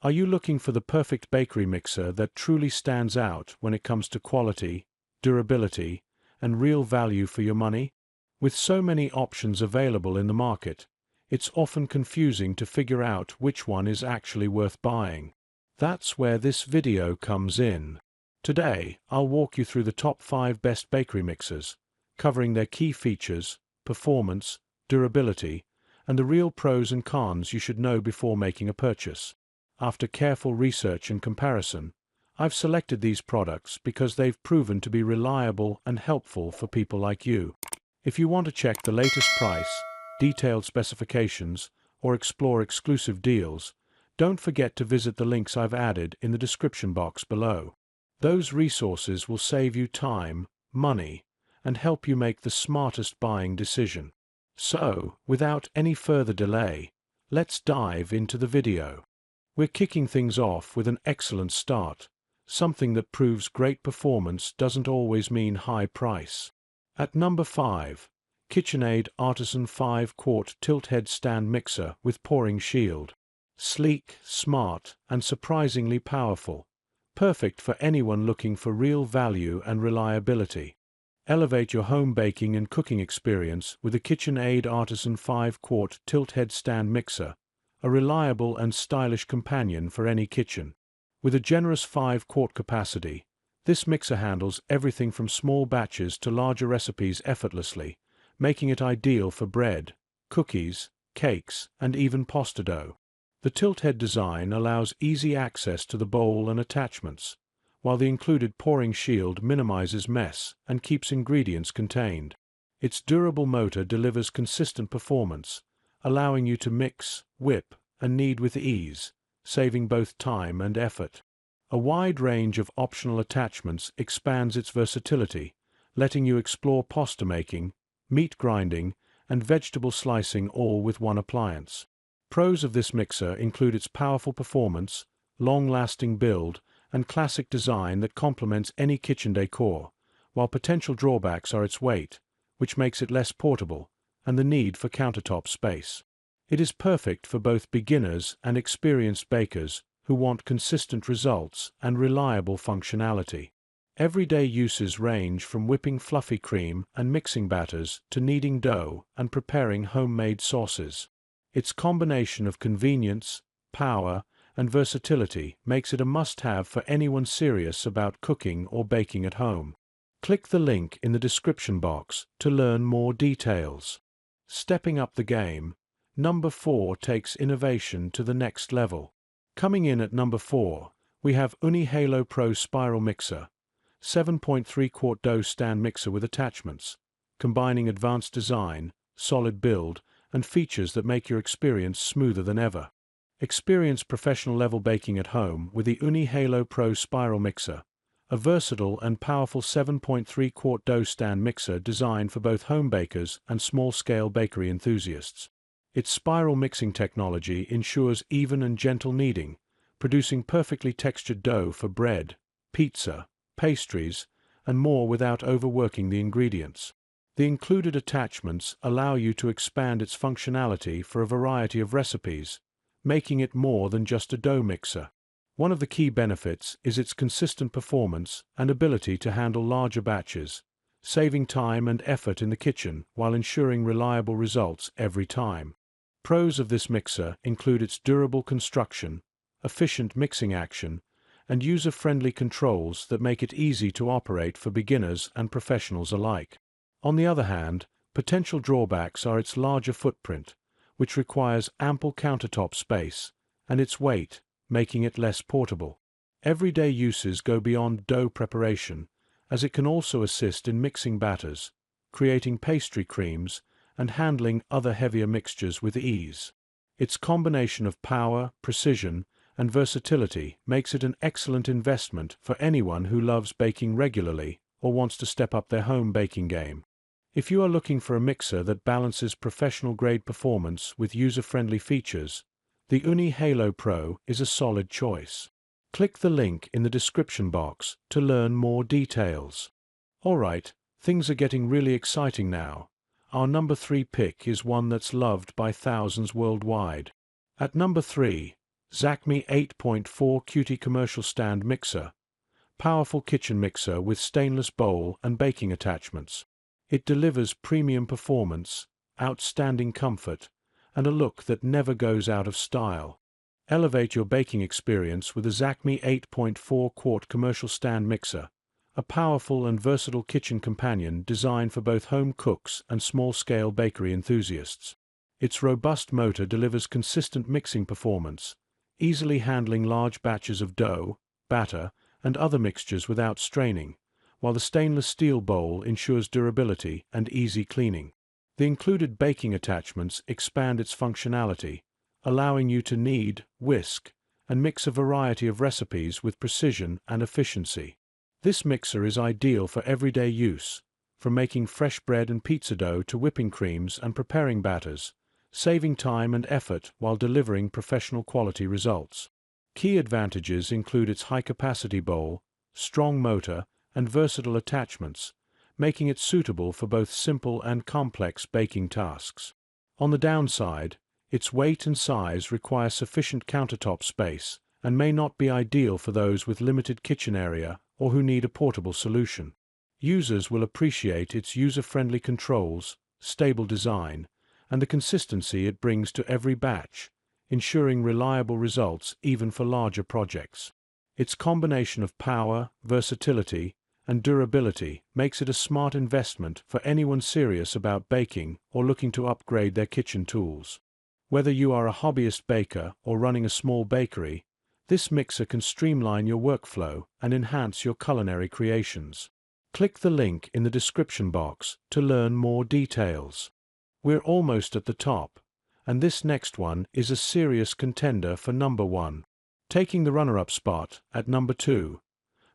Are you looking for the perfect bakery mixer that truly stands out when it comes to quality, durability, and real value for your money? With so many options available in the market, it's often confusing to figure out which one is actually worth buying. That's where this video comes in. Today, I'll walk you through the top 5 best bakery mixers, covering their key features, performance, durability, and the real pros and cons you should know before making a purchase. After careful research and comparison, I've selected these products because they've proven to be reliable and helpful for people like you. If you want to check the latest price, detailed specifications, or explore exclusive deals, don't forget to visit the links I've added in the description box below. Those resources will save you time, money, and help you make the smartest buying decision. So, without any further delay, let's dive into the video. We're kicking things off with an excellent start, something that proves great performance doesn't always mean high price. At number 5, KitchenAid Artisan 5-quart tilt-head stand mixer with pouring shield. Sleek, smart, and surprisingly powerful. Perfect for anyone looking for real value and reliability. Elevate your home baking and cooking experience with a KitchenAid Artisan 5-quart tilt-head stand mixer, a reliable and stylish companion for any kitchen. With a generous 5-quart capacity, this mixer handles everything from small batches to larger recipes effortlessly, making it ideal for bread, cookies, cakes, and even pasta dough. The tilt-head design allows easy access to the bowl and attachments, while the included pouring shield minimizes mess and keeps ingredients contained. Its durable motor delivers consistent performance, allowing you to mix, whip, and knead with ease, saving both time and effort. A wide range of optional attachments expands its versatility, letting you explore pasta making, meat grinding, and vegetable slicing all with one appliance. Pros of this mixer include its powerful performance, long-lasting build, and classic design that complements any kitchen decor, while potential drawbacks are its weight, which makes it less portable, and the need for countertop space. It is perfect for both beginners and experienced bakers who want consistent results and reliable functionality. Everyday uses range from whipping fluffy cream and mixing batters to kneading dough and preparing homemade sauces. Its combination of convenience, power, and versatility makes it a must-have for anyone serious about cooking or baking at home. Click the link in the description box to learn more details. Stepping up the game, number 4 takes innovation to the next level. Coming in at number 4, we have Ooni Halo Pro Spiral Mixer, 7.3-quart dough stand mixer with attachments, combining advanced design, solid build, and features that make your experience smoother than ever. Experience professional-level baking at home with the Ooni Halo Pro Spiral Mixer, a versatile and powerful 7.3-quart dough stand mixer designed for both home bakers and small-scale bakery enthusiasts. Its spiral mixing technology ensures even and gentle kneading, producing perfectly textured dough for bread, pizza, pastries, and more without overworking the ingredients. The included attachments allow you to expand its functionality for a variety of recipes, making it more than just a dough mixer. One of the key benefits is its consistent performance and ability to handle larger batches, saving time and effort in the kitchen while ensuring reliable results every time. Pros of this mixer include its durable construction, efficient mixing action, and user-friendly controls that make it easy to operate for beginners and professionals alike. On the other hand, potential drawbacks are its larger footprint, which requires ample countertop space, and its weight, making it less portable. Everyday uses go beyond dough preparation, as it can also assist in mixing batters, creating pastry creams, and handling other heavier mixtures with ease. Its combination of power, precision, and versatility makes it an excellent investment for anyone who loves baking regularly or wants to step up their home baking game. If you are looking for a mixer that balances professional-grade performance with user-friendly features, the Ooni Halo Pro is a solid choice. Click the link in the description box to learn more details. Alright, things are getting really exciting now. Our number 3 pick is one that's loved by thousands worldwide. At number 3, ZACME 8.4 QT Commercial Stand Mixer. Powerful kitchen mixer with stainless bowl and baking attachments. It delivers premium performance, outstanding comfort, and a look that never goes out of style. Elevate your baking experience with a ZACME 8.4 Quart Commercial Stand Mixer, a powerful and versatile kitchen companion designed for both home cooks and small-scale bakery enthusiasts. Its robust motor delivers consistent mixing performance, easily handling large batches of dough, batter, and other mixtures without straining, while the stainless steel bowl ensures durability and easy cleaning. The included baking attachments expand its functionality, allowing you to knead, whisk, and mix a variety of recipes with precision and efficiency. This mixer is ideal for everyday use, from making fresh bread and pizza dough to whipping creams and preparing batters, saving time and effort while delivering professional quality results. Key advantages include its high-capacity bowl, strong motor, and versatile attachments, making it suitable for both simple and complex baking tasks. On the downside, its weight and size require sufficient countertop space and may not be ideal for those with limited kitchen area or who need a portable solution. Users will appreciate its user-friendly controls, stable design, and the consistency it brings to every batch, ensuring reliable results even for larger projects. Its combination of power, versatility, and durability makes it a smart investment for anyone serious about baking or looking to upgrade their kitchen tools. Whether you are a hobbyist baker or running a small bakery, this mixer can streamline your workflow and enhance your culinary creations. Click the link in the description box to learn more details. We're almost at the top, and this next one is a serious contender for number 1. Taking the runner-up spot at number 2,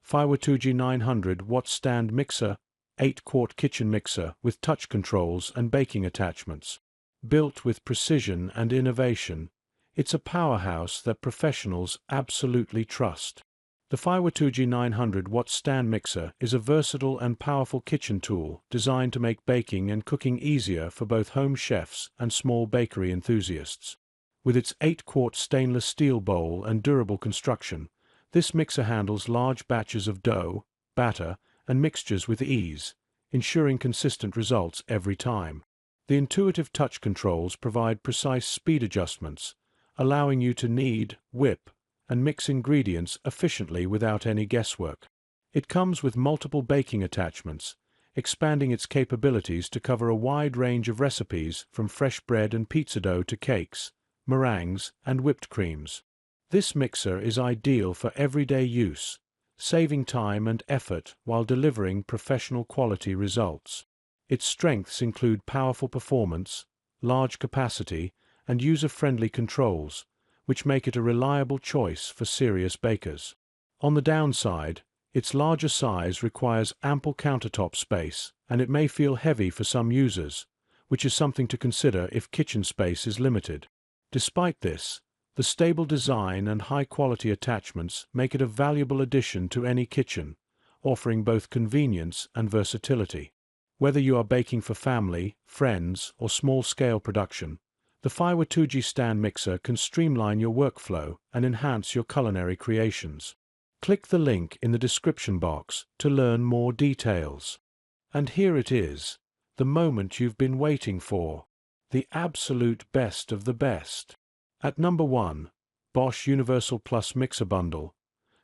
FIWOTOOJI 900-watt stand mixer, 8-quart kitchen mixer with touch controls and baking attachments. Built with precision and innovation, it's a powerhouse that professionals absolutely trust. The FIWOTOOJI 900-watt stand mixer is a versatile and powerful kitchen tool designed to make baking and cooking easier for both home chefs and small bakery enthusiasts. With its 8-quart stainless steel bowl and durable construction, this mixer handles large batches of dough, batter, and mixtures with ease, ensuring consistent results every time. The intuitive touch controls provide precise speed adjustments, allowing you to knead, whip, and mix ingredients efficiently without any guesswork. It comes with multiple baking attachments, expanding its capabilities to cover a wide range of recipes from fresh bread and pizza dough to cakes, meringues, and whipped creams. This mixer is ideal for everyday use, saving time and effort while delivering professional quality results. Its strengths include powerful performance, large capacity, and user-friendly controls, which make it a reliable choice for serious bakers. On the downside, its larger size requires ample countertop space, and it may feel heavy for some users, which is something to consider if kitchen space is limited. Despite this, the stable design and high-quality attachments make it a valuable addition to any kitchen, offering both convenience and versatility. Whether you are baking for family, friends, or small-scale production, the FIWOTOOJI stand mixer can streamline your workflow and enhance your culinary creations. Click the link in the description box to learn more details. And here it is, the moment you've been waiting for. The absolute best of the best. At number 1, Bosch Universal Plus Mixer Bundle,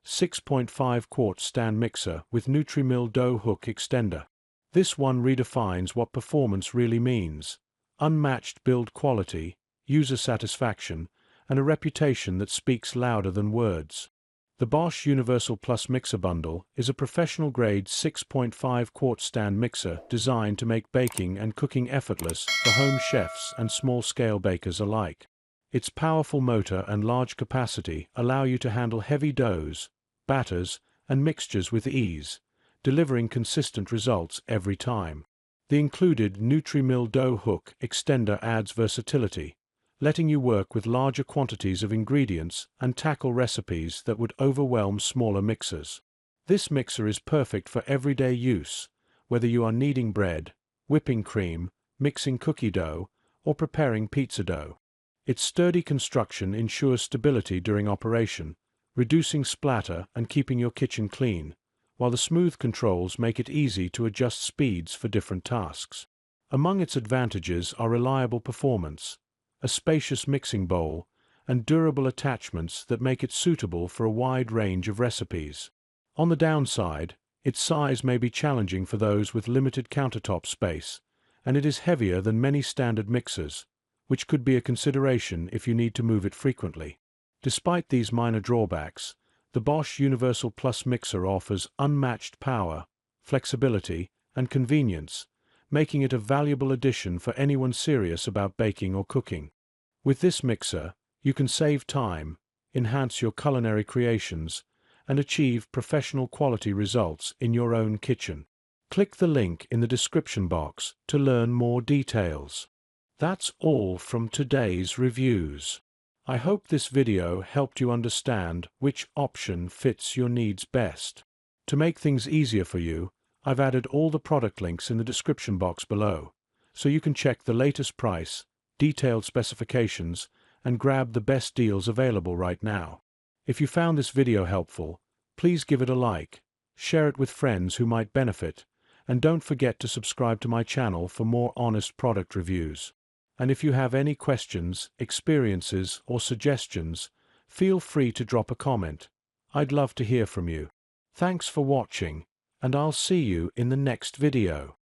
6.5 quart stand mixer with NutriMill dough hook extender. This one redefines what performance really means. Unmatched build quality, user satisfaction, and a reputation that speaks louder than words. The Bosch Universal Plus Mixer Bundle is a professional-grade 6.5 quart stand mixer designed to make baking and cooking effortless for home chefs and small-scale bakers alike. Its powerful motor and large capacity allow you to handle heavy doughs, batters, and mixtures with ease, delivering consistent results every time. The included NutriMill dough hook extender adds versatility, letting you work with larger quantities of ingredients and tackle recipes that would overwhelm smaller mixers. This mixer is perfect for everyday use, whether you are kneading bread, whipping cream, mixing cookie dough, or preparing pizza dough. Its sturdy construction ensures stability during operation, reducing splatter and keeping your kitchen clean, while the smooth controls make it easy to adjust speeds for different tasks. Among its advantages are reliable performance, a spacious mixing bowl, and durable attachments that make it suitable for a wide range of recipes. On the downside, its size may be challenging for those with limited countertop space, and it is heavier than many standard mixers, which could be a consideration if you need to move it frequently. Despite these minor drawbacks, the Bosch Universal Plus mixer offers unmatched power, flexibility, and convenience, making it a valuable addition for anyone serious about baking or cooking. With this mixer, you can save time, enhance your culinary creations, and achieve professional quality results in your own kitchen. Click the link in the description box to learn more details. That's all from today's reviews. I hope this video helped you understand which option fits your needs best. To make things easier for you, I've added all the product links in the description box below, so you can check the latest price, detailed specifications, and grab the best deals available right now. If you found this video helpful, please give it a like, share it with friends who might benefit, and don't forget to subscribe to my channel for more honest product reviews. And if you have any questions, experiences, or suggestions, feel free to drop a comment. I'd love to hear from you. Thanks for watching, and I'll see you in the next video.